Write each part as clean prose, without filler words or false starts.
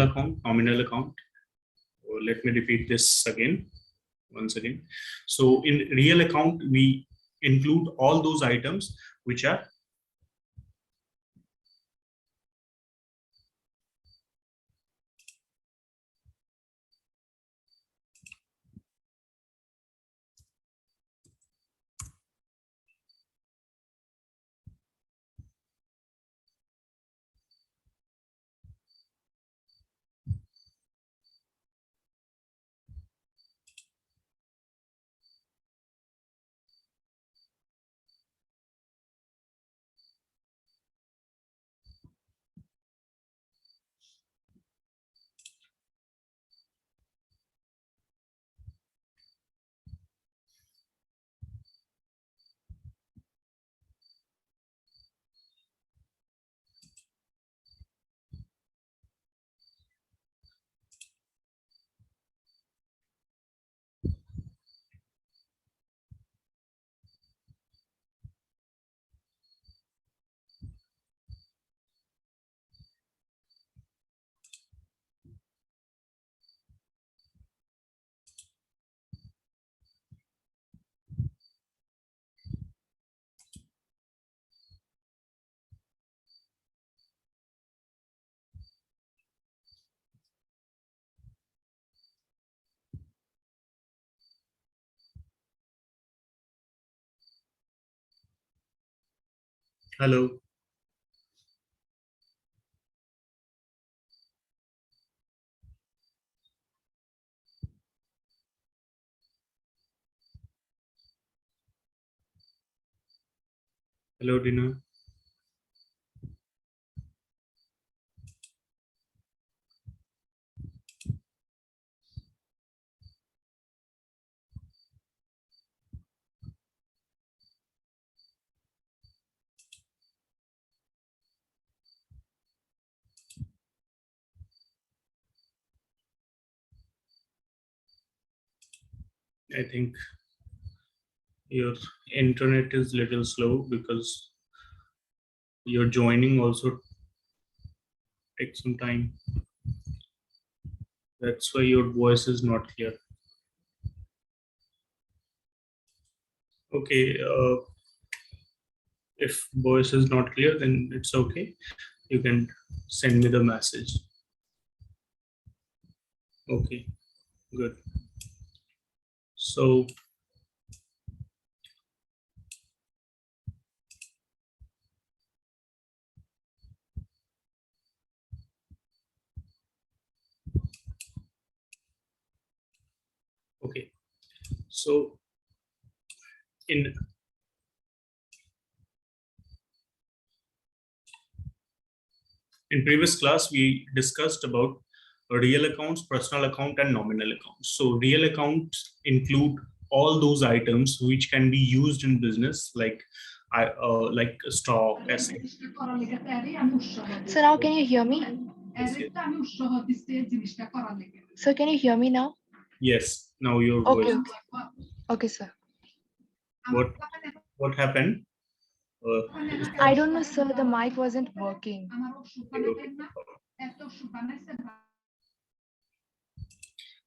account, nominal account. Let me repeat this again, once again. So in real account, we include all those items which are hello. Hello, Dina. I think your internet is little slow because your joining also takes some time. That's why your voice is not clear. Okay, if voice is not clear, then it's okay. You can send me the message. Okay, good. So okay, so in previous class we discussed about real accounts, personal account, and nominal accounts. So real accounts include all those items which can be used in business, like stock, assets. So now can you hear me? Yes, yes. So can you hear me now? Yes, now your Okay, voice. okay. Okay, sir. What happened? I don't know, sir. The mic wasn't working. Okay.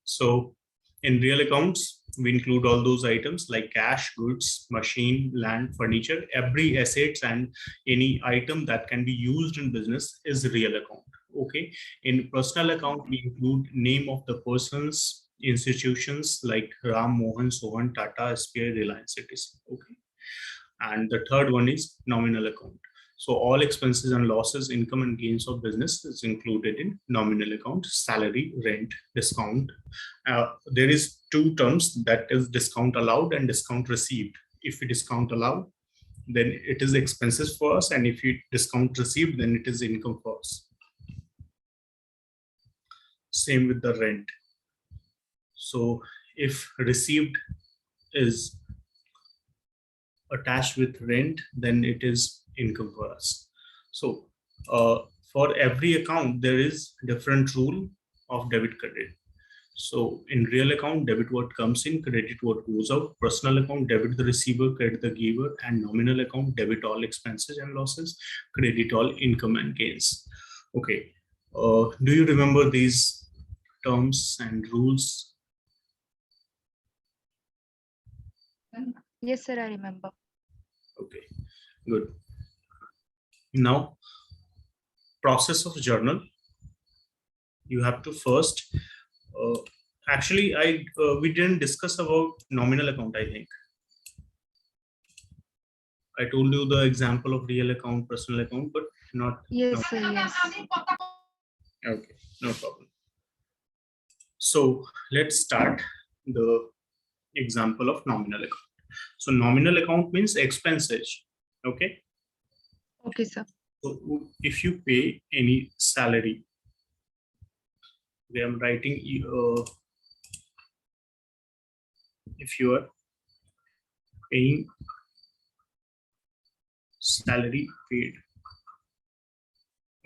So in real accounts, we include all those items like cash, goods, machine, land, furniture. Every assets and any item that can be used in business is real account. Okay. In personal account, we include name of the persons, institutions like Ram, Mohan, Sohan, Tata, SBI, Reliance, etc. Okay. And the third one is nominal account. So all expenses and losses, income and gains of business is included in nominal account: salary, rent, discount. There is two terms, that is discount allowed and discount received. If we discount allowed, then it is expenses for us, and if you discount received, then it is income for us. Same with the rent. So if received is attached with rent, then it is income for us. So for every account, there is different rule of debit credit. So in real account, debit what comes in, credit what goes out. Personal account, debit the receiver, credit the giver. And nominal account, debit all expenses and losses, credit all income and gains. Okay. Do you remember these terms and rules? Yes, sir, I remember. Okay, good. Now, process of journal. You have to first, actually, we didn't discuss about nominal account, I think. I told you the example of real account, personal account, but not. Yes, sir, yes. Okay, no problem. So let's start the example of nominal account. So nominal account means expenses. Okay. Okay, sir. So if you pay any salary, I'm writing, if you are paying salary paid.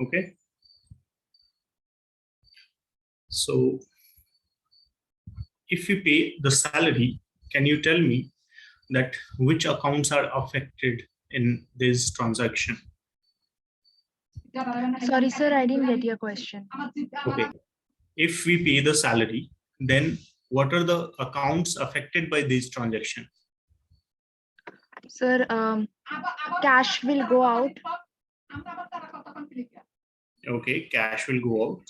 Okay. So if you pay the salary, can you tell me that which accounts are affected in this transaction? Sorry, sir, I didn't get your question. Okay. If we pay the salary, then what are the accounts affected by this transaction? Sir, cash will go out. Okay, cash will go out.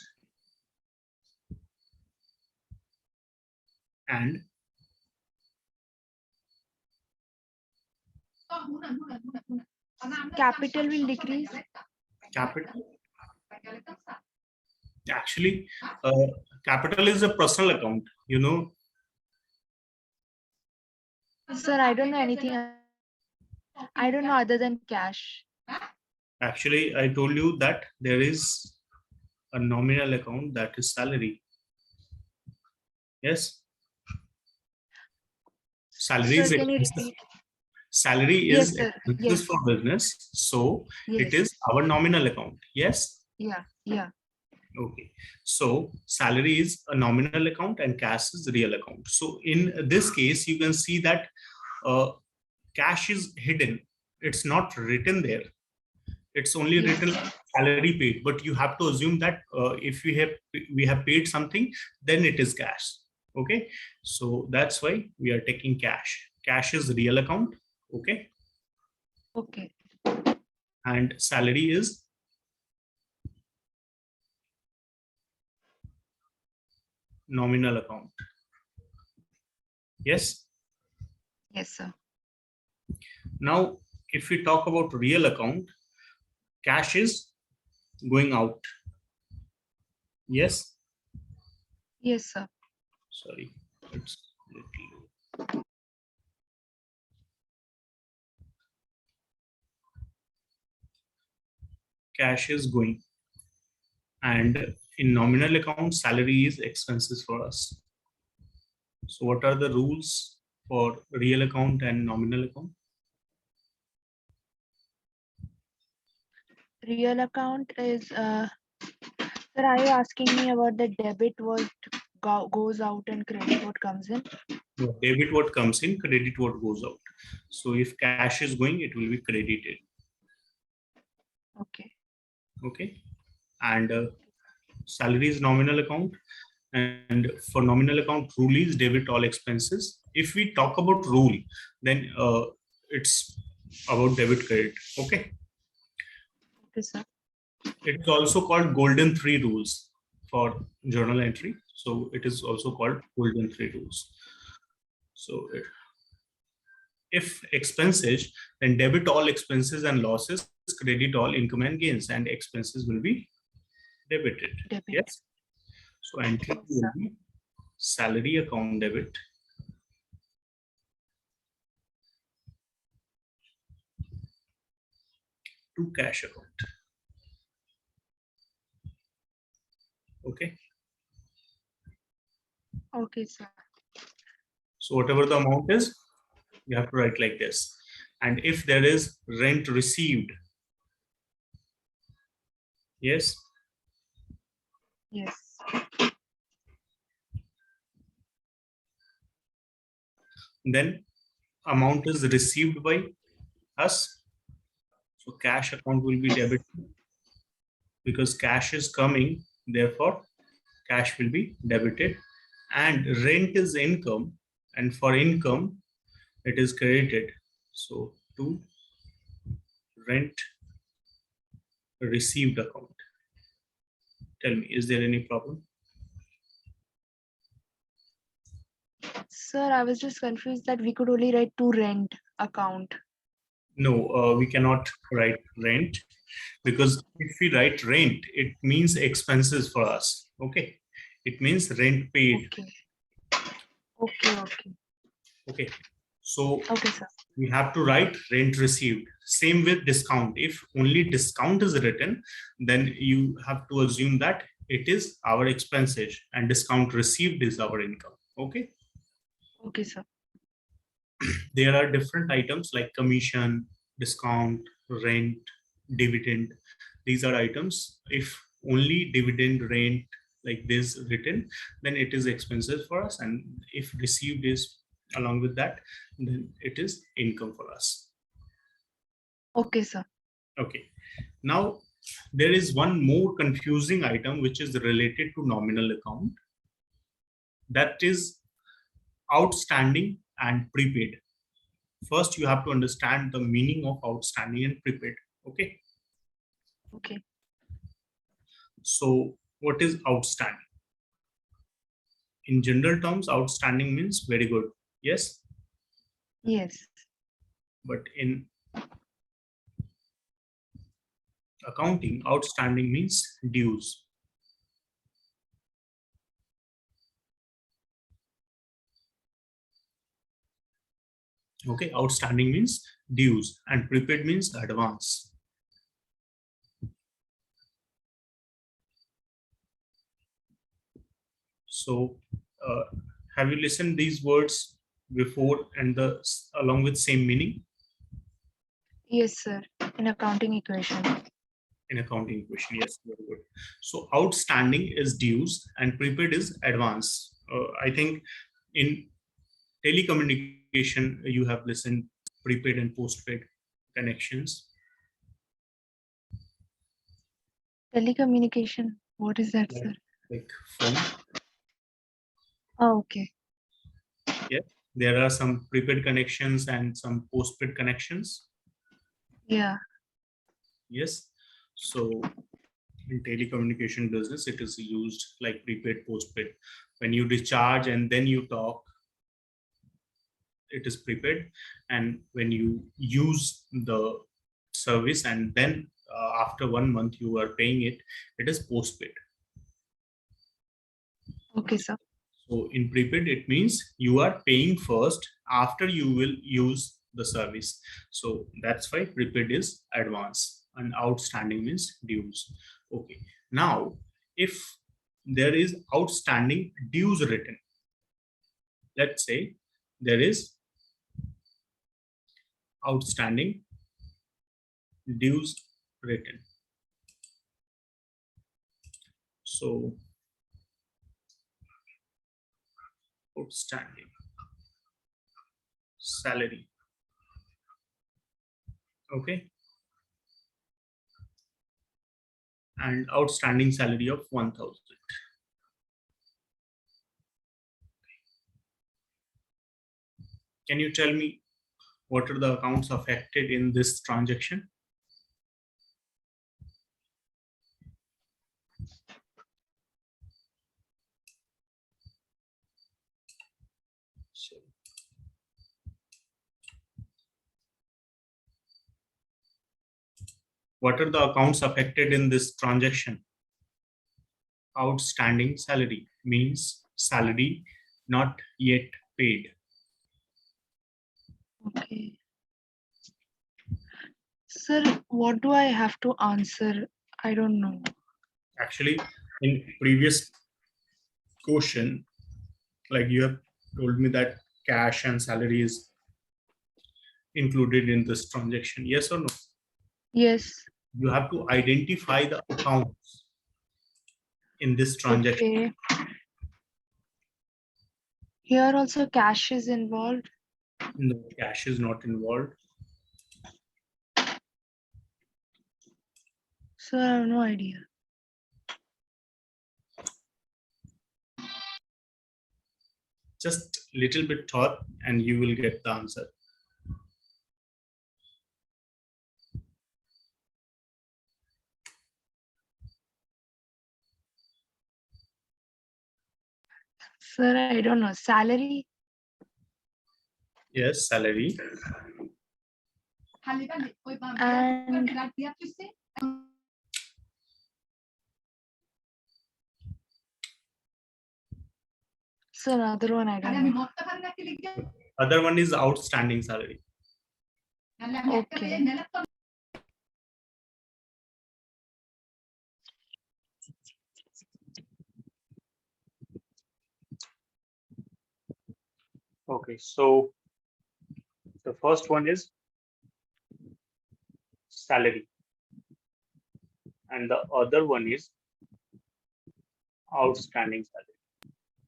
And Capital will decrease. capital. Actually, capital is a personal account, you know. Sir, I don't know anything. I don't know other than cash. Actually, I told you that there is a nominal account, that is salary. Yes. Salary Sir, is can you expenses. repeat? Salary Yes, is sir. expenses Yes. for business, so it Yes. is our nominal account. Yes. Yeah. Yeah. Okay. So salary is a nominal account and cash is real account. So in this case, you can see that cash is hidden. It's not written there. It's only Yes. written salary paid, but you have to assume that if we have paid something, then it is cash. Okay. So that's why we are taking cash. Cash is real account. Okay. Okay. And salary is nominal account. Yes. Yes, sir. Now, if we talk about real account, cash is going out. Yes. Yes, sir. Sorry. It's little... Cash is going. And in nominal account, salary is expenses for us. So what are the rules for real account and nominal account? Real account is sir, are you asking me about the debit what goes out and credit what comes in? No, debit what comes in, credit what goes out. So if cash is going, it will be credited. Okay. Okay. And salary is nominal account. And for nominal account, rule is debit all expenses. If we talk about rule, then it's about debit credit. Okay. Okay, sir. It's also called golden three rules for journal entry. So it is also called golden three rules. So if expenses, then debit all expenses and losses, credit all income and gains, and expenses will be debited. Debit. Yes. So entry Yes, will sir. be salary account debit, to cash account. Okay. Okay, sir. So whatever the amount is, you have to write like this. And if there is rent received, yes, Yes. then amount is received by us. So cash account will be debited because cash is coming Therefore, cash will be debited, and rent is income, and for income it is credited. So to rent received account. Tell me, is there any problem? Sir, I was just confused that we could only write to rent account. No, we cannot write rent, because if we write rent, it means expenses for us. Okay, it means rent paid. Okay. Okay, so Okay, sir. we have to write rent received. Same with discount. If only discount is written, then you have to assume that it is our expenses and discount received is our income. Okay. Okay, sir. There are different items like commission, discount, rent, dividend. These are items. If only dividend, rent like this written, then it is expenses for us, and if received is along with that, then it is income for us. Okay, sir. Okay. Now there is one more confusing item which is related to nominal account, that is outstanding and prepaid. First, you have to understand the meaning of outstanding and prepaid. Okay. Okay. So what is outstanding? In general terms, outstanding means very good. Yes. Yes. But in accounting, outstanding means dues. Okay. Outstanding means dues, and prepaid means advance. So have you listened these words before and along with same meaning? Yes, sir. In accounting equation. In accounting equation, yes, very good. So outstanding is dues and prepaid is advance. I think in telecommunication you have listened prepaid and postpaid connections. Telecommunication. What is that, sir? Like phone. Oh, okay. Yeah, there are some prepaid connections and some postpaid connections. Yeah. Yes. So in telecommunication business, it is used like prepaid, postpaid. When you recharge and then you talk, it is prepaid, and when you use the service and then after 1 month you are paying it, it is postpaid. Okay, sir. So in prepaid, it means you are paying first, after you will use the service. So that's why prepaid is advance, and outstanding means dues. Okay. Now, if there is outstanding dues written, let's say there is outstanding dues written. So outstanding salary. Okay. And outstanding salary of 1,000. Can you tell me what are the accounts affected in this transaction? So, what are the accounts affected in this transaction? Outstanding salary means salary not yet paid. Okay. Sir, what do I have to answer? I don't know. Actually, in previous question, like you have told me that cash and salary is included in this transaction. Yes or no? Yes. You have to identify the accounts in this transaction. Okay. Here also cash is involved. No, cash is not involved. Sir, I have no idea. Just little bit thought and you will get the answer. Sir, I don't know. Salary? Yes, salary. And sir, other one I don't know. Other one is outstanding salary. Okay. Okay, so the first one is salary, and the other one is outstanding salary.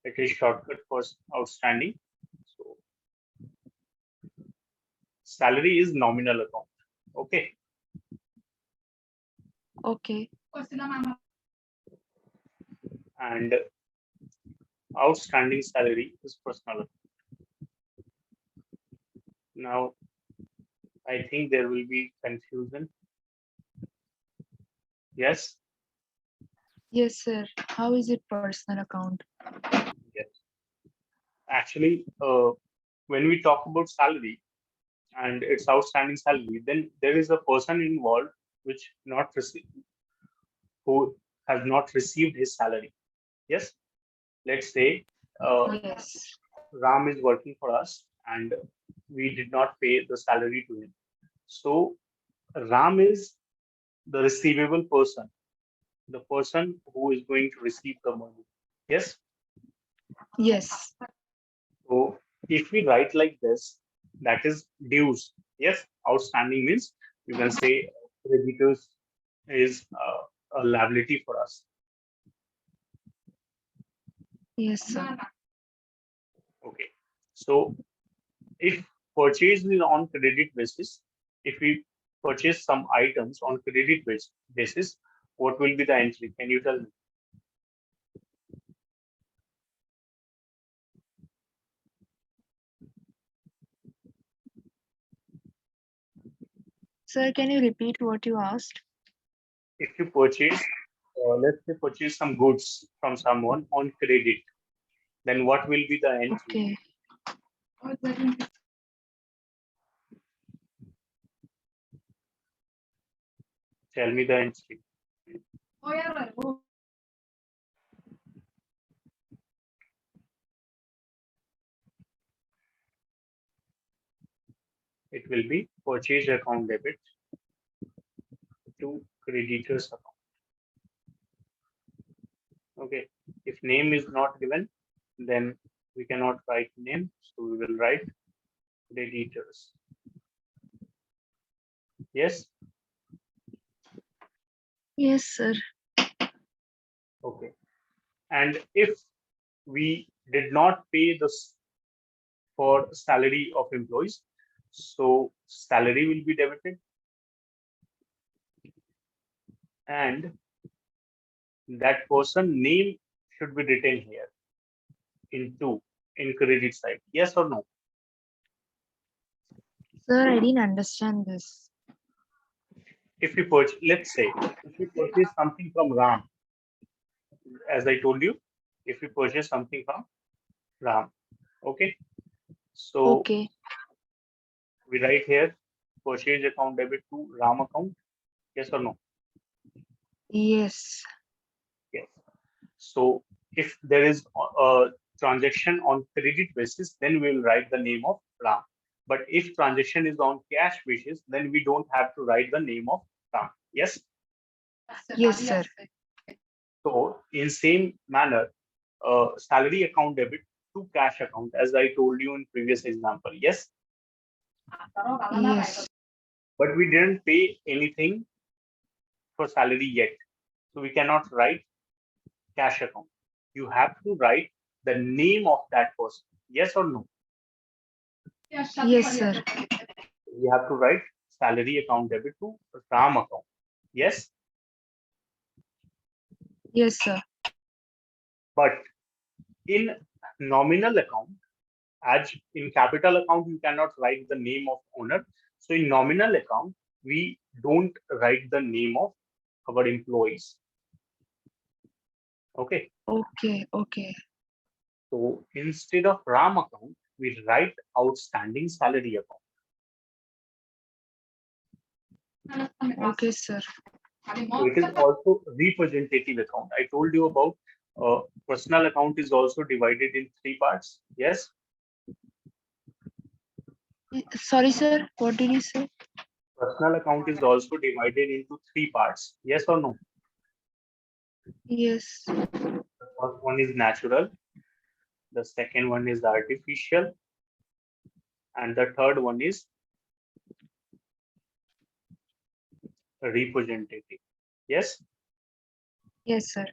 It is shortcut for outstanding. So salary is nominal account. Okay. Okay. And outstanding salary is personal account. Now, I think there will be confusion. Yes. Yes, sir. How is it personal account? Yes. Actually, when we talk about salary and its outstanding salary, then there is a person involved which who has not received his salary. Yes. Let's say Yes. Ram is working for us and we did not pay the salary to him. So Ram is the receivable person, the person who is going to receive the money. Yes. Yes. So if we write like this, that is dues. Yes. Outstanding means you can say creditors is a liability for us. Yes, sir. Okay. So if purchase is on credit basis, if we purchase some items on credit basis, what will be the entry? Can you tell me? Sir, can you repeat what you asked? If you purchase, let's say purchase some goods from someone on credit, then what will be the entry? Okay. Tell me the entry. It will be purchase account debit to creditors account. Okay. If name is not given, then we cannot write name, so we will write creditors. Yes. Yes, sir. Okay. And if we did not pay this for salary of employees, so salary will be debited and that person name should be written here in credit side. Yes or no? Sir, I didn't understand this. If we purchase, let's say, if we purchase something from Ram, as I told you, if we purchase something from Ram, okay. So Okay. we write here purchase account debit to Ram account. Yes or no? Yes. Yes. So if there is a transaction on credit basis, then we will write the name of Ram. But if transaction is on cash basis, then we don't have to write the name of Ram. Yes. Yes, sir. So in same manner, salary account debit to cash account, as I told you in previous example. Yes. Yes. But we didn't pay anything for salary yet, so we cannot write cash account. You have to write the name of that person. Yes or no? Yes, sir. You have to write salary account debit to Ram account. Yes. Yes, sir. But in nominal account, As in capital account, you cannot write the name of owner. So in nominal account, we don't write the name of our employees. Okay. Okay. So instead of RAM account, we write outstanding salary account. Okay, sir. So it is also representative account. I told you about personal account is also divided in 3 parts. Yes. Sorry, sir. What did you say? Personal account is also divided into 3 parts. Yes or no? Yes. The first one is natural. The second one is artificial. And the third one is representative. Yes. Yes, sir.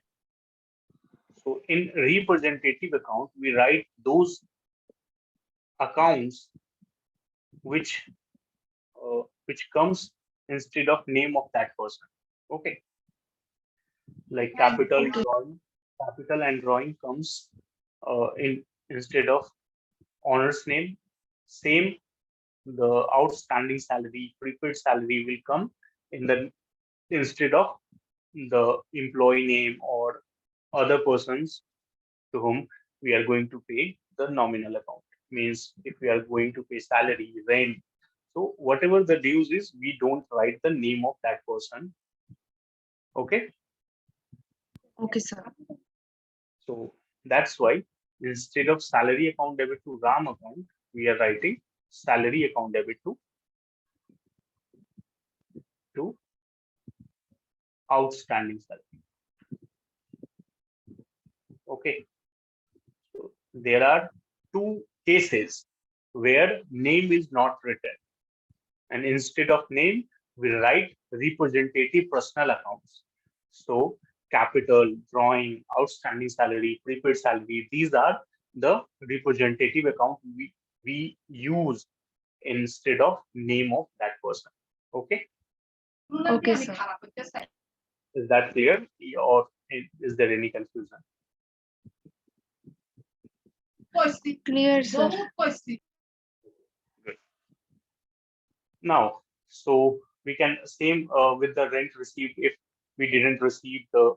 So in representative account, we write those accounts which comes instead of name of that person. Okay. Like capital and drawing comes in instead of owner's name. Same, the outstanding salary, prepaid salary will come in the instead of the employee name or other persons to whom we are going to pay the nominal account. Means if we are going to pay salary, rent, so whatever the dues is, we don't write the name of that person. Okay. Okay, sir. So that's why instead of salary account debit to RAM account, we are writing salary account debit to outstanding salary. Okay. So there are 2 cases where name is not written. And instead of name, we write representative personal accounts. So capital, drawing, outstanding salary, prepaid salary, these are the representative account we use instead of name of that person. Okay. Okay, sir. Is that clear? Or is there any confusion? Clear, sir. Good. Now, so we can same with the rent received. If we didn't receive the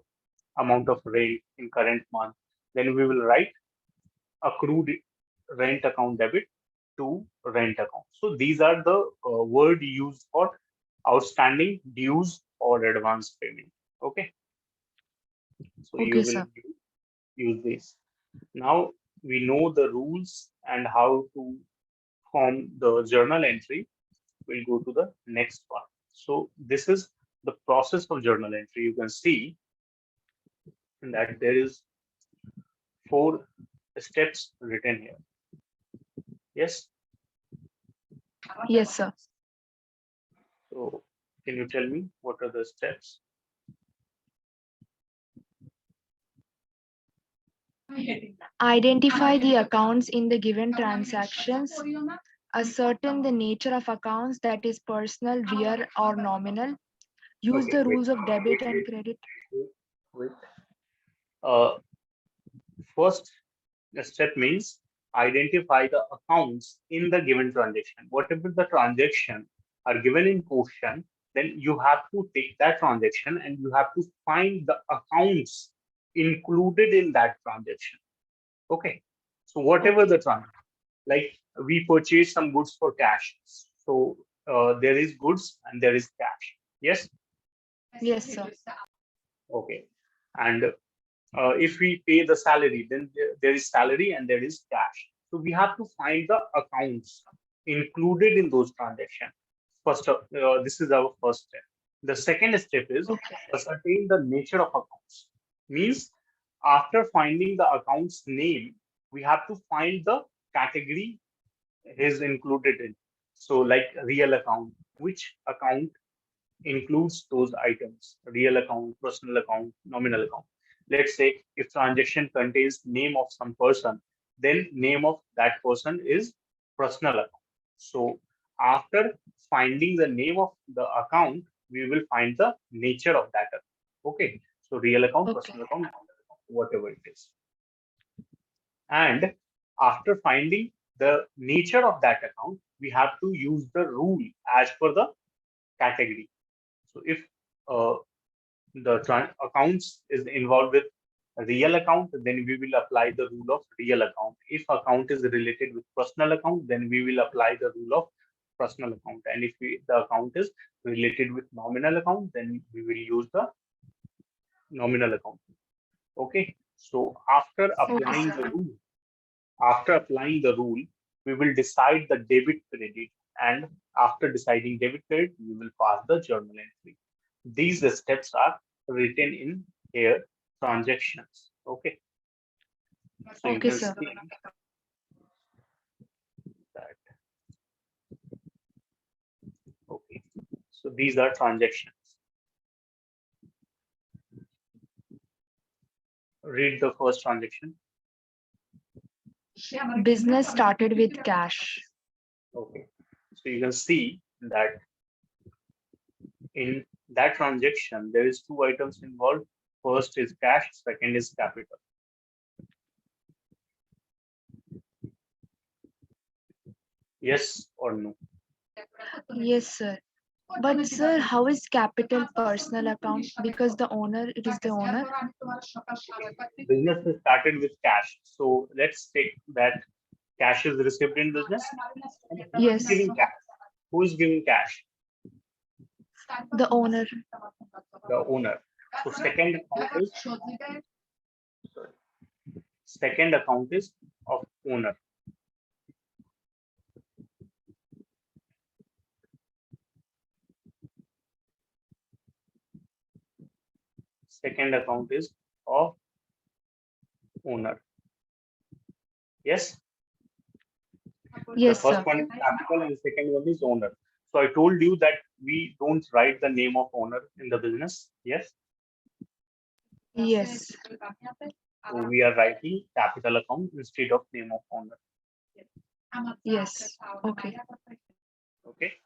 amount of rent in current month, then we will write accrued rent account debit to rent account. So these are the word used for outstanding dues or advance payment. Okay. So you Okay, will sir. use this. Now we know the rules and how to form the journal entry. We'll go to the next part. So this is the process of journal entry. You can see that there is 4 steps written here. Yes. Yes, sir. So can you tell me what are the steps? Identify the accounts in the given transactions. Ascertain the nature of accounts, that is personal, real, or nominal. Use Okay, the wait, rules of debit and wait, credit. wait. Uh, First step means identify the accounts in the given transaction. Whatever the transaction are given in question, then you have to take that transaction and you have to find the accounts included in that transaction. Okay. So whatever the transaction, like we purchase some goods for cash. So there is goods and there is cash. Yes. Yes, sir. Okay. And if we pay the salary, then there is salary and there is cash. So we have to find the accounts included in those transactions. First, this is our first step. The second step is ascertain the nature of accounts. Means after finding the account's name, we have to find the category is included in. So like real account, which account includes those items: real account, personal account, nominal account. Let's say if transaction contains name of some person, then name of that person is personal account. So after finding the name of the account, we will find the nature of that account. Okay. So real account, personal account, nominal account, whatever it is. And after finding the nature of that account, we have to use the rule as per the category. So if the accounts is involved with a real account, then we will apply the rule of real account. If account is related with personal account, then we will apply the rule of personal account. And if the account is related with nominal account, then we will use the nominal account. Okay. So after applying the rule, we will decide the debit credit, and after deciding debit credit, we will pass the journal entry. These steps are written in here transactions. Okay. So you Okay, can sir. see that. Okay. So these are transactions. Read the first transaction. Business started with cash. Okay. So you can see that in that transaction, there is two items involved. First is cash, second is capital. Yes or no? Yes, sir. But sir, how is capital personal account? Because the owner, it is the owner. Business is started with cash. So let's take that cash is received in business. And who is Yes. giving cash? Who is giving cash? The owner. The owner. So second account is of owner. Second account is of owner. Yes. Yes, The first sir. one is capital and the second one is owner. So I told you that we don't write the name of owner in the business. Yes. Yes. So we are writing capital account instead of name of owner. Yes. Okay. Okay.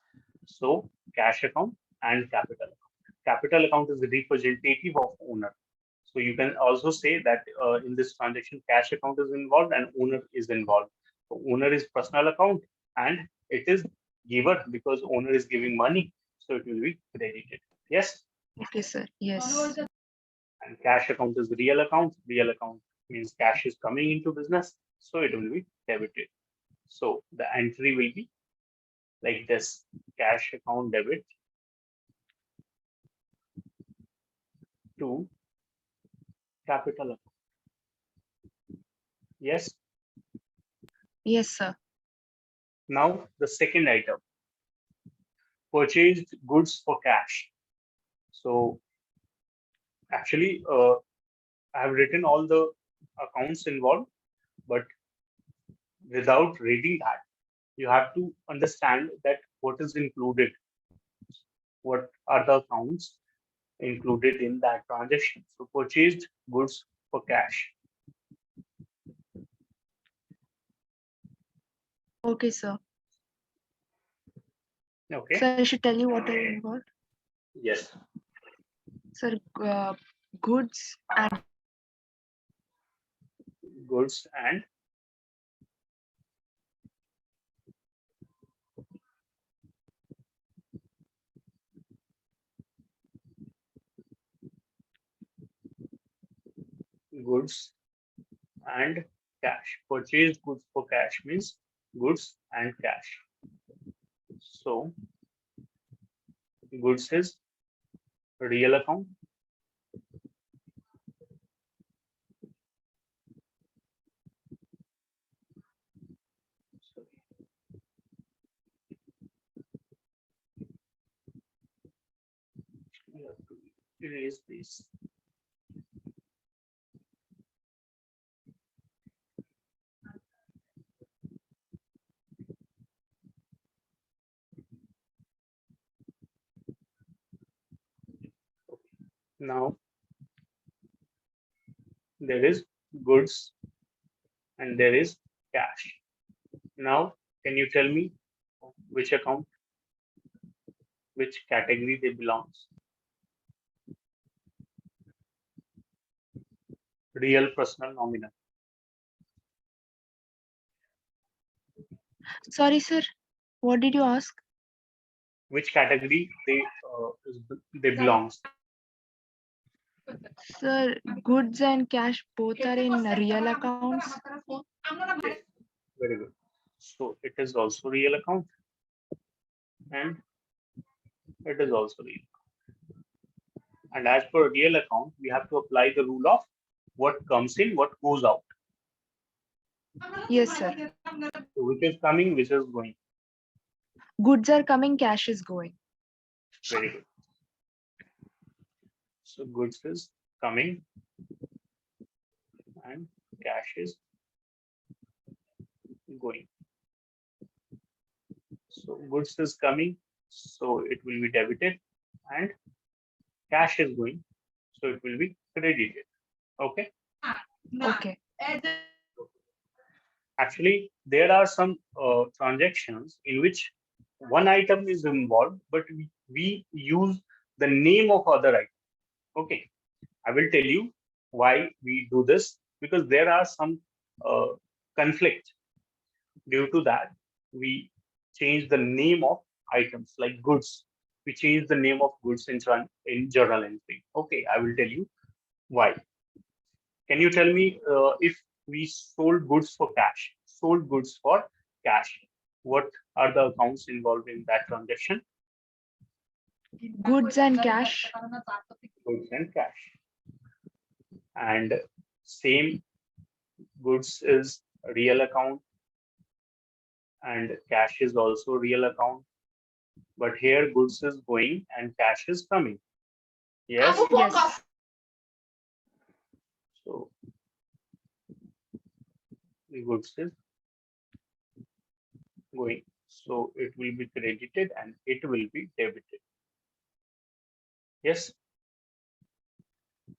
So cash account and capital account. Capital account is the representative of owner. So you can also say that in this transaction, cash account is involved and owner is involved. So owner is personal account and it is giver because owner is giving money. So it will be credited. Yes. Okay, sir. Yes. And cash account is real account. Real account means cash is coming into business. So it will be debited. So the entry will be like this: cash account debit to capital account. Yes. Yes, sir. Now the second item, purchased goods for cash. So actually, I have written all the accounts involved, but without reading that, you have to understand that what is included, what are the accounts included in that transaction. So purchased goods for cash. Okay, sir. Okay. Sir, I should tell you what are involved. Yes. Sir, goods and Goods and goods and cash. Purchased goods for cash means goods and cash. So goods is real account. We have to erase this. Now there is goods and there is cash. Now, can you tell me which account, which category they belongs? Real, personal, nominal. Sorry, sir. What did you ask? Which category they belong? Sir, goods and cash both are in real accounts. Yes, very good. So it is also real account, and it is also real. And as per real account, we have to apply the rule of what comes in, what goes out. Yes, sir. So which is coming, which is going. Goods are coming, cash is going. Very good. So goods is coming and cash is going. So goods is coming, so it will be debited, and cash is going, so it will be credited. Okay. Okay. Actually, there are some transactions in which one item is involved, but we use the name of other item. Okay, I will tell you why we do this, because there are some conflict. Due to that, we change the name of items like goods. We change the name of goods in journal entry. Okay, I will tell you why. Can you tell me if we sold goods for cash, sold goods for cash, what are the accounts involved in that transaction? Goods and cash. Goods and cash. And same, goods is a real account and cash is also real account. But here goods is going and cash is coming. Yes. Yes. So the goods is going. So it will be credited and it will be debited. Yes.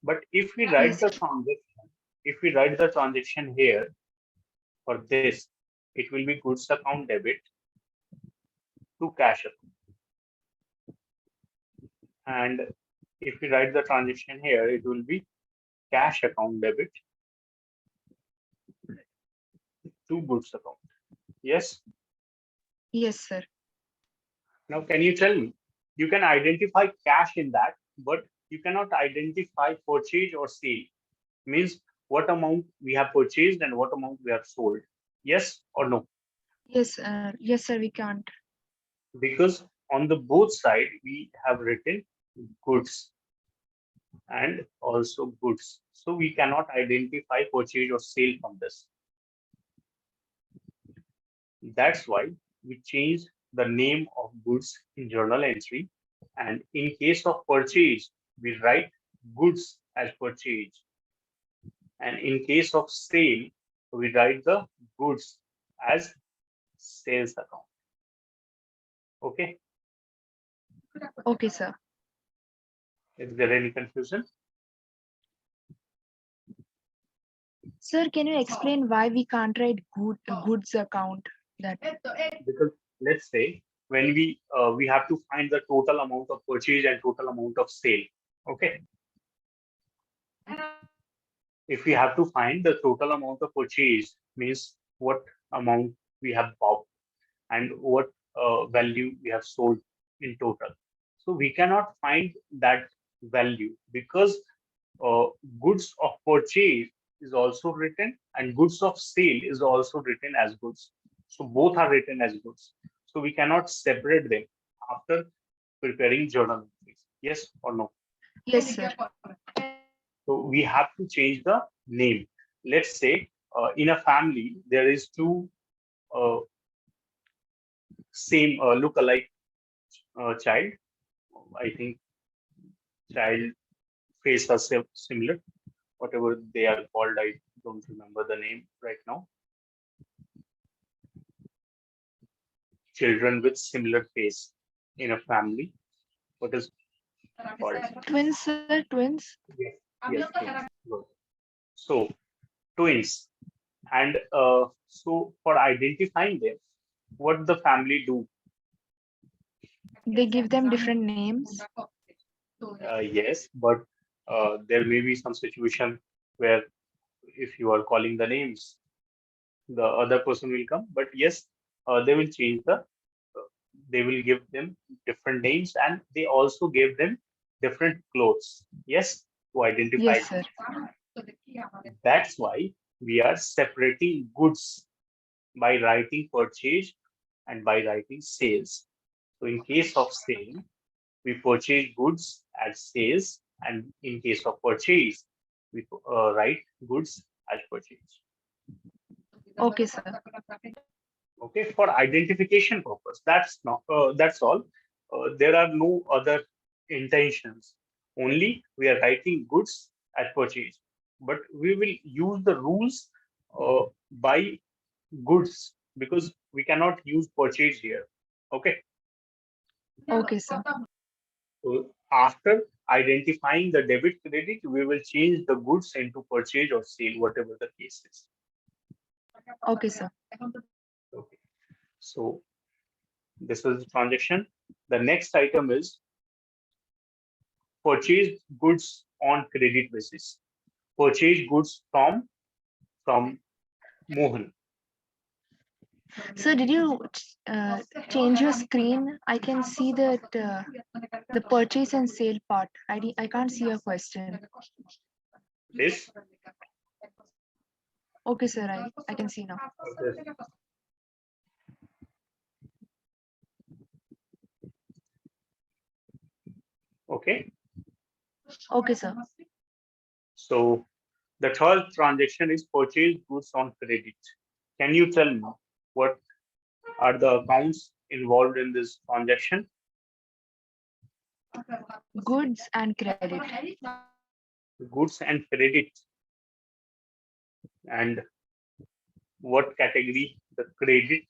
But if we write Yes. the transaction, if we write the transaction here for this, it will be goods account debit to cash account. And if we write the transaction here, it will be cash account debit to goods account. Yes. Yes, sir. Now, can you tell me? You can identify cash in that, but you cannot identify purchase or sale. Means what amount we have purchased and what amount we have sold. Yes or no? Yes, sir, we can't. Because on the both side we have written goods and also goods. So we cannot identify purchase or sale from this. That's why we change the name of goods in journal entry. And in case of purchase, we write goods as purchase. And in case of sale, we write the goods as sales account. Okay. Okay, sir. Is there any confusion? Sir, can you explain why we can't write goods account? That Because let's say when we have to find the total amount of purchase and total amount of sale. Okay. If we have to find the total amount of purchase, means what amount we have bought and what value we have sold in total. So we cannot find that value because goods of purchase is also written and goods of sale is also written as goods. So both are written as goods. So we cannot separate them after preparing journal entries. Yes or no? yes, sir. So we have to change the name. Let's say in a family there is two uh, same look-alike child. I think child face are similar. Whatever they are called, I don't remember the name right now. Children with similar face in a family. What is called? Twins, sir, twins. Yes, yes, twins. Good. So twins, and so for identifying them, what the family do? They give them different names. Yes, but there may be some situation where if you are calling the names, the other person will come. But yes, they will change they will give them different names, and they also gave them different clothes. Yes, to identify Yes, them. sir. That's why we are separating goods by writing purchase and by writing sales. So in case of sale, we purchase goods as sales, and in case of purchase, we write goods as purchase. Okay, sir. Okay, for identification purpose. That's all. There are no other intentions. Only we are writing goods as purchase, but we will use the rules by goods because we cannot use purchase here. Okay. Okay, sir. So after identifying the debit credit, we will change the goods into purchase or sale, whatever the case is. Okay, sir. Okay. So this is the transaction. The next item is purchase goods on credit basis. Purchase goods from Mohan. So did you change your screen? I can see that the purchase and sale part. I can't see your question. This. Okay, sir. I can see now. Okay. Okay, sir. So the third transaction is purchase goods on credit. Can you tell me what are the accounts involved in this transaction? Goods and credit. Goods and credit. And what category the credit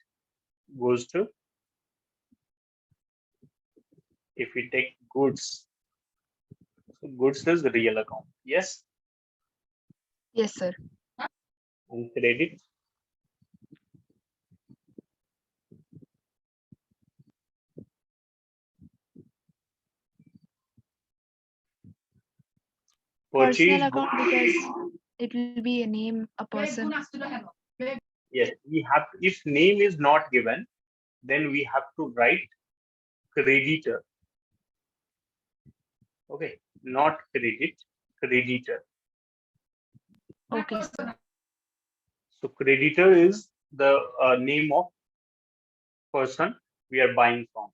goes to? If we take goods, so goods is the real account. Yes. Yes, sir. And credit. Personal Purchase account goods. because it will be a name, a person. Yes, we have. If name is not given, then we have to write creditor. Okay, not credit, creditor. Okay, sir. So creditor is the name of person we are buying from.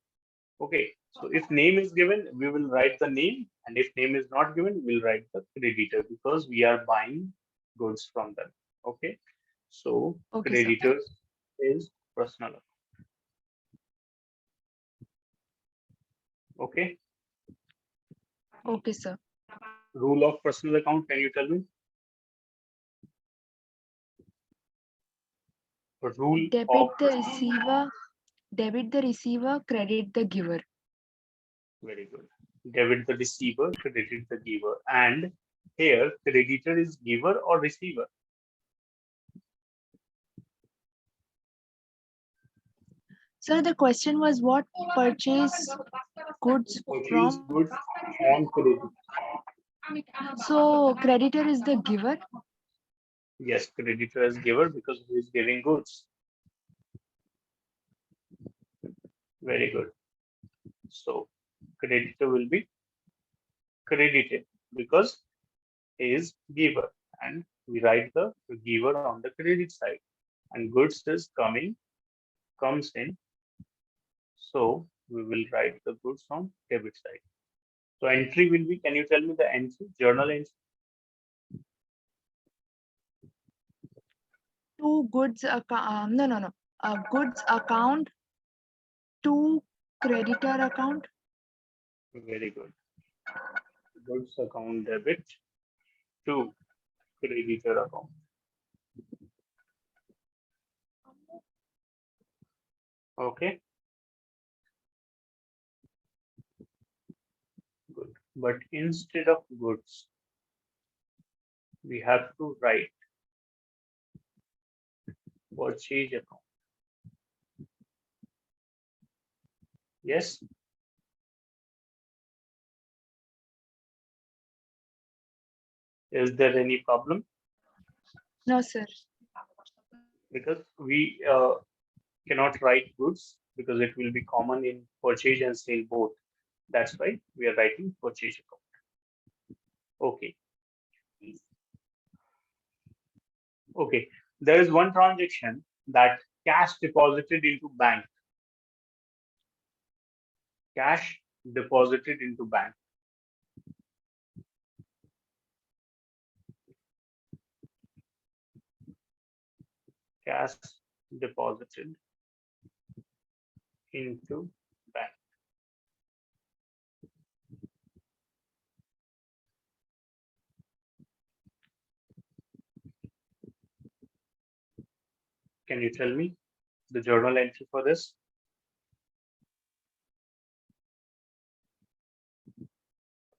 Okay, so if name is given, we will write the name, and if name is not given, we'll write the creditor because we are buying goods from them. Okay, so Okay, sir. creditor is personal. Okay, Okay, sir. rule of personal account. Can you tell me? Rule of Debit the receiver, credit the giver. very good. Debit the receiver, credit the giver, and here creditor is giver or receiver. Sir, the question was what purchase goods Purchase from. goods on credit. So creditor is the giver. Yes, creditor is giver because he is giving goods. Very good. So creditor will be credited because he is giver, and we write the giver on the credit side, and goods is comes in. So we will write the goods on debit side. So entry will be. Can you tell me the entry? Journal entry. To goods account. No. Goods account to creditor account. Very good. Goods account debit to creditor account. Okay. Good. But instead of goods, we have to write purchase account. Yes. Is there any problem? No, sir. Because we cannot write goods because it will be common in purchase and sale both. That's why we are writing purchase account. Okay. Okay. There is one transaction that cash deposited into bank. Cash deposited into bank. Cash deposited into bank. Can you tell me the journal entry for this?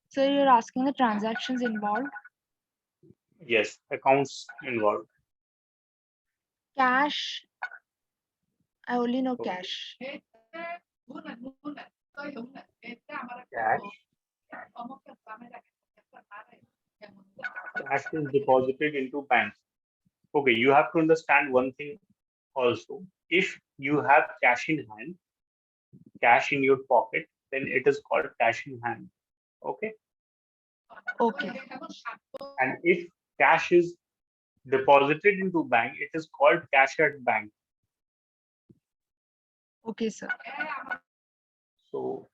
So you're asking the transactions involved? Yes, accounts involved. Cash. I only know Okay. cash. Cash. Cash is deposited into bank. Okay, you have to understand one thing also. If you have cash in hand, cash in your pocket, then it is called cash in hand. Okay. Okay. And if cash is deposited into bank, it is called cash at bank. Okay, sir. So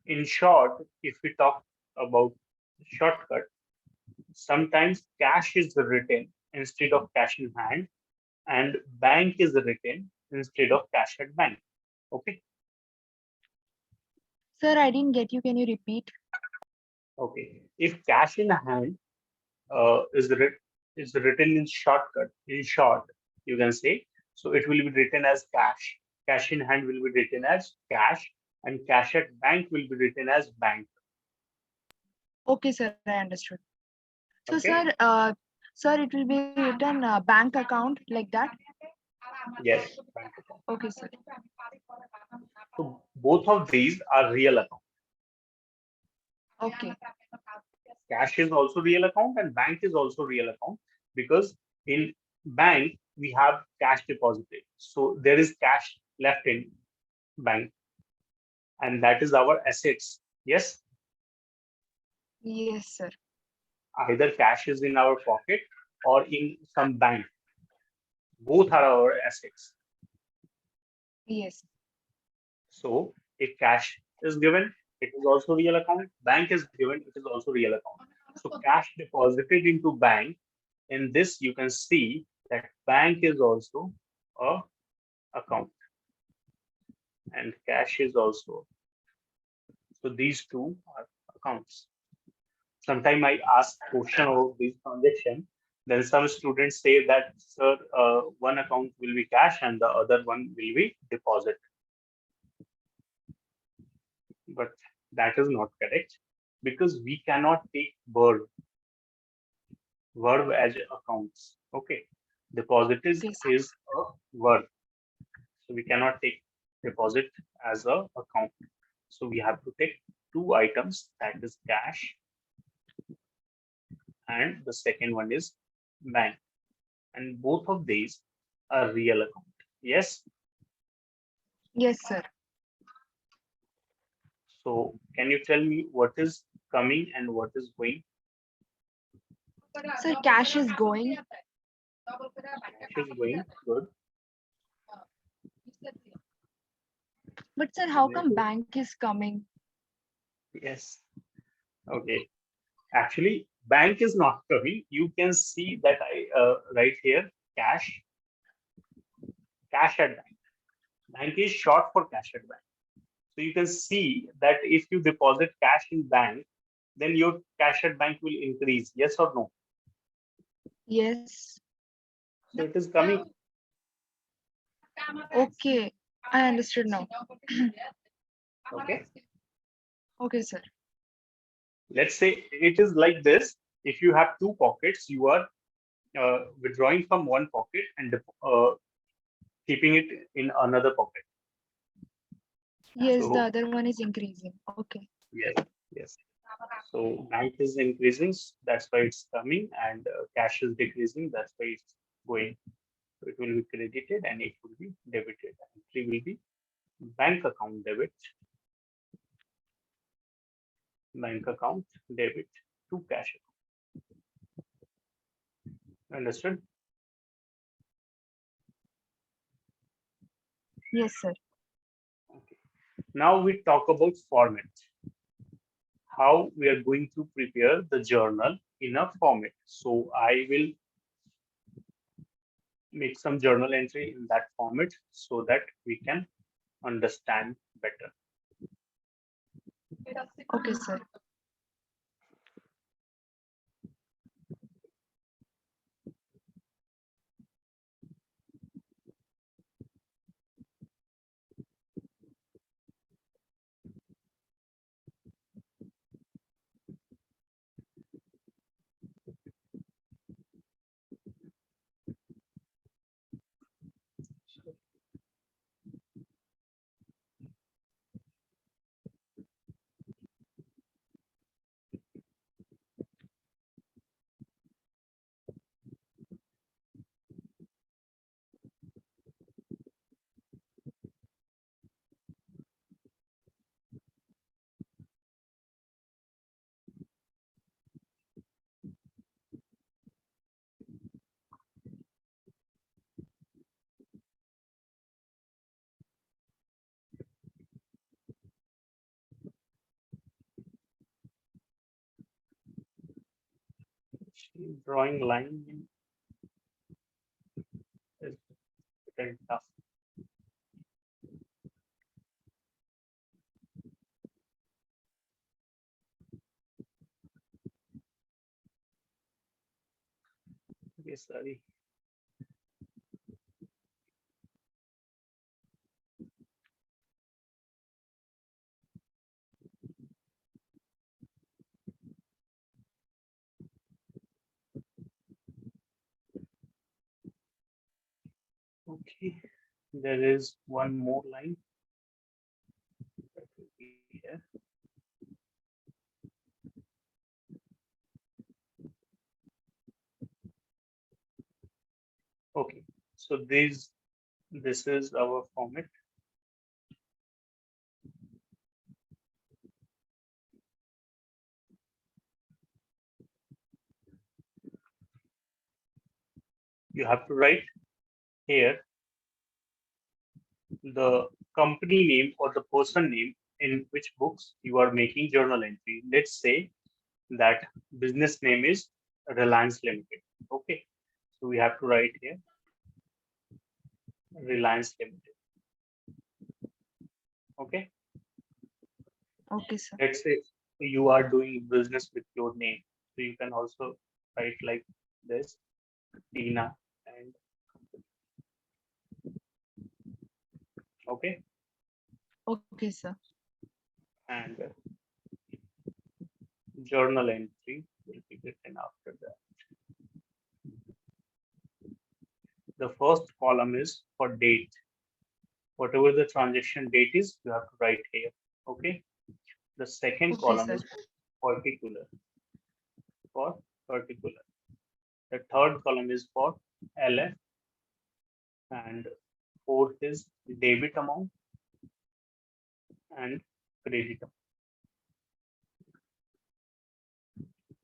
in short, if we talk about shortcut, sometimes cash is written instead of cash in hand, and bank is written instead of cash at bank. Okay. Sir, I didn't get you. Can you repeat? Okay. If cash in hand is written in shortcut, in short, you can say, so it will be written as cash. Cash in hand will be written as cash, and cash at bank will be written as bank. Okay, sir, I understood. So, Okay. sir, it will be written bank account like that? Yes. Bank account. Okay, sir. So both of these are real account. Okay. Cash is also real account and bank is also real account, because in bank we have cash deposited. So there is cash left in bank, and that is our assets. Yes. Yes, sir. Either cash is in our pocket or in some bank. Both are our assets. Yes. So if cash is given, it is also real account. Bank is given, it is also real account. So cash deposited into bank. In this, you can see that bank is also a account, and cash is also. So these two are accounts. Sometimes I ask question about this transaction. Then some students say that, sir, one account will be cash and the other one will be deposit. But that is not correct, because we cannot take verb as accounts. Okay, deposit is a verb, so we cannot take deposit as a account. So we have to take two items, that is cash, and the second one is bank, and both of these are real account. Yes. Yes, sir. So can you tell me what is coming and what is going? Sir, cash is going. Cash is going. Good. But sir, how come bank is coming? Yes. Okay. Actually, bank is not coming. You can see that I write here cash. Cash at bank. Bank is short for cash at bank. So you can see that if you deposit cash in bank, then your cash at bank will increase. Yes or no? Yes. So it is coming. Okay. I understood now. Okay. Okay, sir. Let's say it is like this. If you have two pockets, you are withdrawing from one pocket and keeping it in another pocket. Yes, So, the other one is increasing. Okay. yes, yes. So bank is increasing, that's why it's coming, and cash is decreasing, that's why it's going. So it will be credited and it will be debited. entry will be bank account debit to cash account. Understood? Yes, sir. Okay. Now we talk about format. How we are going to prepare the journal in a format. So I will make some journal entry in that format so that we can understand better. Okay, sir. Drawing line is very tough. Okay, sorry. Okay, there is one more line that will be here. Okay, so this is our format. You have to write here the company name or the person name in which books you are making journal entry. Let's say that business name is Reliance Limited. Okay, so we have to write here Reliance Limited. Okay. Okay, sir. Let's say you are doing business with your name, so you can also write like this, Tina and company. Okay, Okay, sir. and journal entry will be written after that. The first column is for date. Whatever the transaction date is, you have to write here. Okay. The second Okay, column sir. is particular. For particular. The third column is for LF, and fourth is debit amount and credit amount.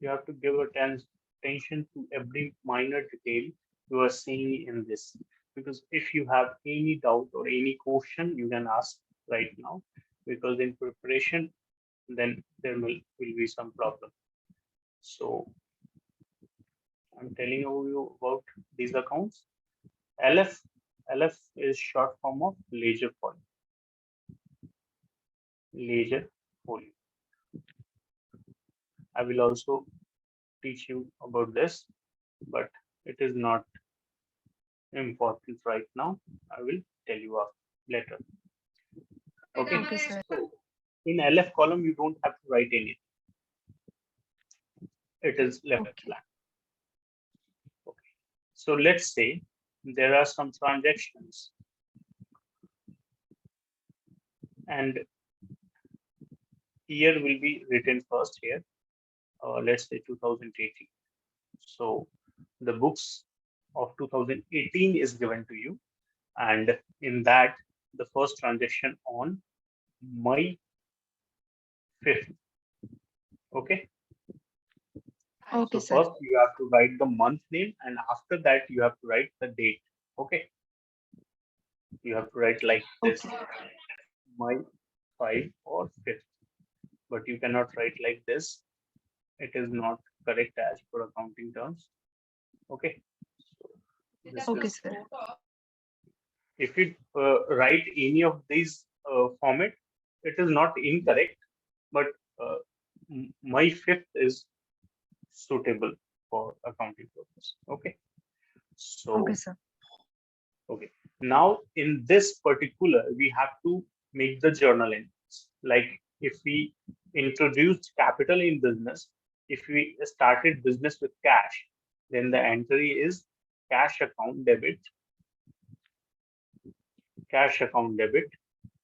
You have to give attention to every minor detail you are seeing in this, because if you have any doubt or any question, you can ask right now, because in preparation then there will be some problem. So I'm telling you about these accounts. LF is short form of ledger folio. Ledger folio. I will also teach you about this, but it is not important right now. I will tell you later. Okay. Okay, sir. So in LF column, you don't have to write anything. It is left Okay. blank. Okay. So let's say there are some transactions, and year will be written first here. Let's say 2018. So the books of 2018 is given to you, and in that the first transaction on May 5th. Okay. Okay, So sir. first you have to write the month name, and after that you have to write the date. Okay. You have to write like this, Okay. May 5 or 5th, but you cannot write like this. It is not correct as per accounting terms. Okay. So this Okay, is, sir. if you write any of these format, it is not incorrect, but uh, May 5th is suitable for accounting purpose. Okay. So Okay, sir. okay. Now, in this particular, we have to make the journal entries. Like if we introduced capital in business, if we started business with cash, then the entry is cash account debit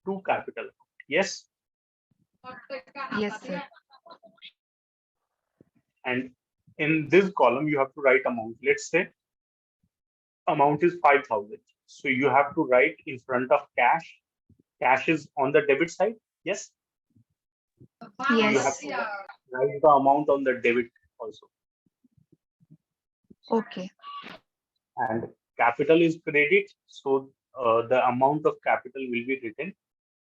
to capital account. Yes. Yes, sir. And in this column, you have to write amount. Let's say amount is 5,000. So you have to write in front of cash. Cash is on the debit side. Yes. You have Yes. to write the amount on the debit also. Okay. And capital is credit. So the amount of capital will be written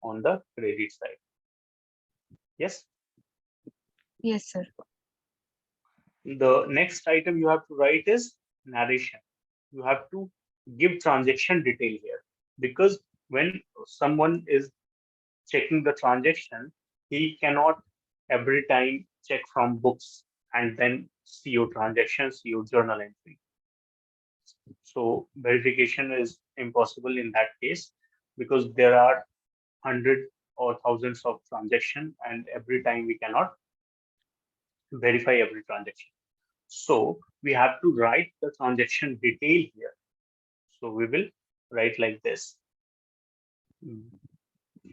on the credit side. Yes. Yes, sir. The next item you have to write is narration. You have to give transaction detail here, because when someone is checking the transaction, he cannot every time check from books and then see your transaction, see your journal entry. So verification is impossible in that case, because there are hundreds or thousands of transactions, and every time we cannot verify every transaction. So we have to write the transaction detail here. So we will write like this.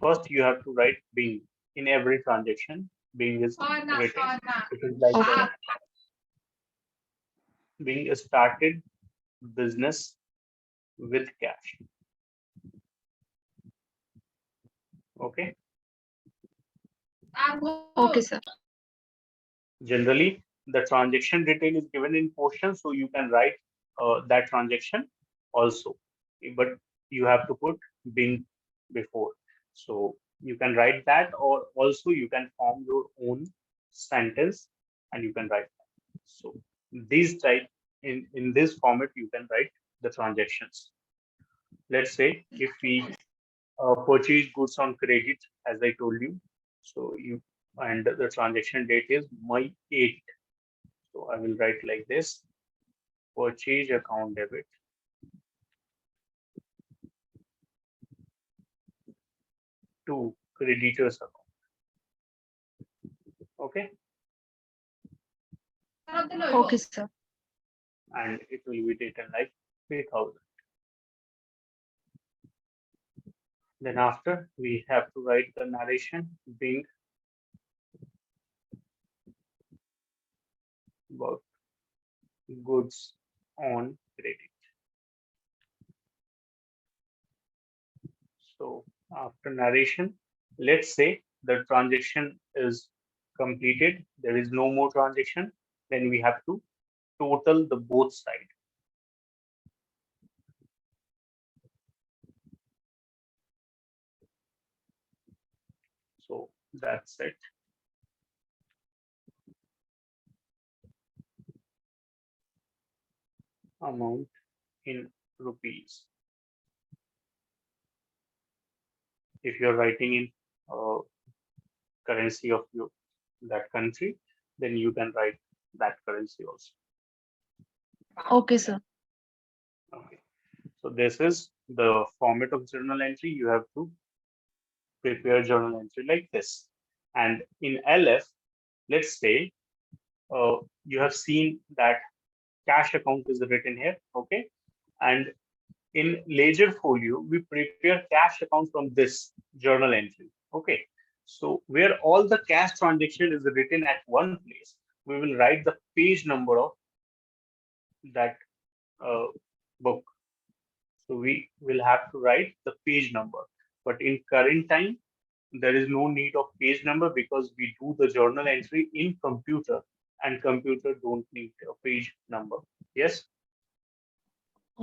First, you have to write being in every transaction. Being is written. It is like Okay. being started business with cash. Okay. Okay, sir. Generally, the transaction detail is given in portion, so you can write that transaction also, but you have to put being before. So you can write that, or also you can form your own sentence and you can write that. So these type in this format you can write the transactions. Let's say if we purchase goods on credit, as I told you, so you, and the transaction date is May 8th. So I will write like this: purchase account debit to creditors account. Okay. Okay, sir. And it will be written like 3,000. Then after we have to write the narration being about goods on credit. So after narration, let's say the transaction is completed, there is no more transaction, then we have to total the both side. So that's it. Amount in rupees. If you're writing in currency of that country, then you can write that currency also. Okay, sir. Okay. So this is the format of journal entry. You have to prepare journal entry like this. And in LF, let's say you have seen that cash account is written here. Okay. And in ledger folio, we prepare cash account from this journal entry. Okay. So where all the cash transaction is written at one place, we will write the page number of that book. So we will have to write the page number. But in current time, there is no need of page number because we do the journal entry in computer, and computer don't need a page number. Yes.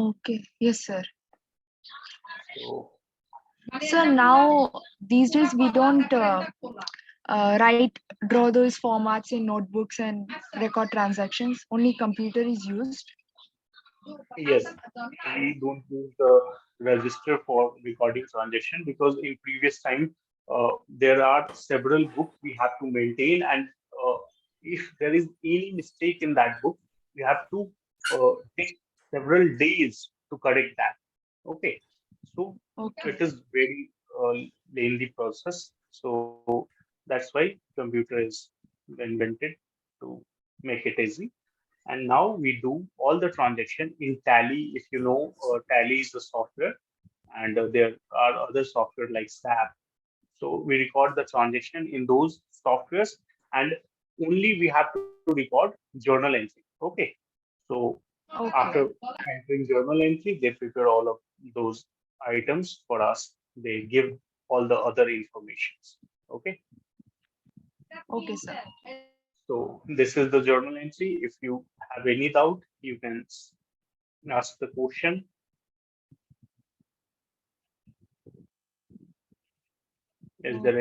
Okay. Yes, sir. So So now these days we don't draw those formats in notebooks and record transactions. Only computer is used. yes, we don't use the register for recording transaction because in previous time there are several books we have to maintain, and if there is any mistake in that book, we have to take several days to correct that. Okay, so Okay. it is very lengthy process. So that's why computer is invented to make it easy. And now we do all the transaction in Tally. If you know, Tally is the software, and there are other software like SAP. So we record the transaction in those softwares, and only we have to record journal entry. Okay. So after Okay. entering journal entry, they prepare all of those items for us. They give all the other informations. Okay. Okay, sir. So this is the journal entry. If you have any doubt, you can ask the question. Is there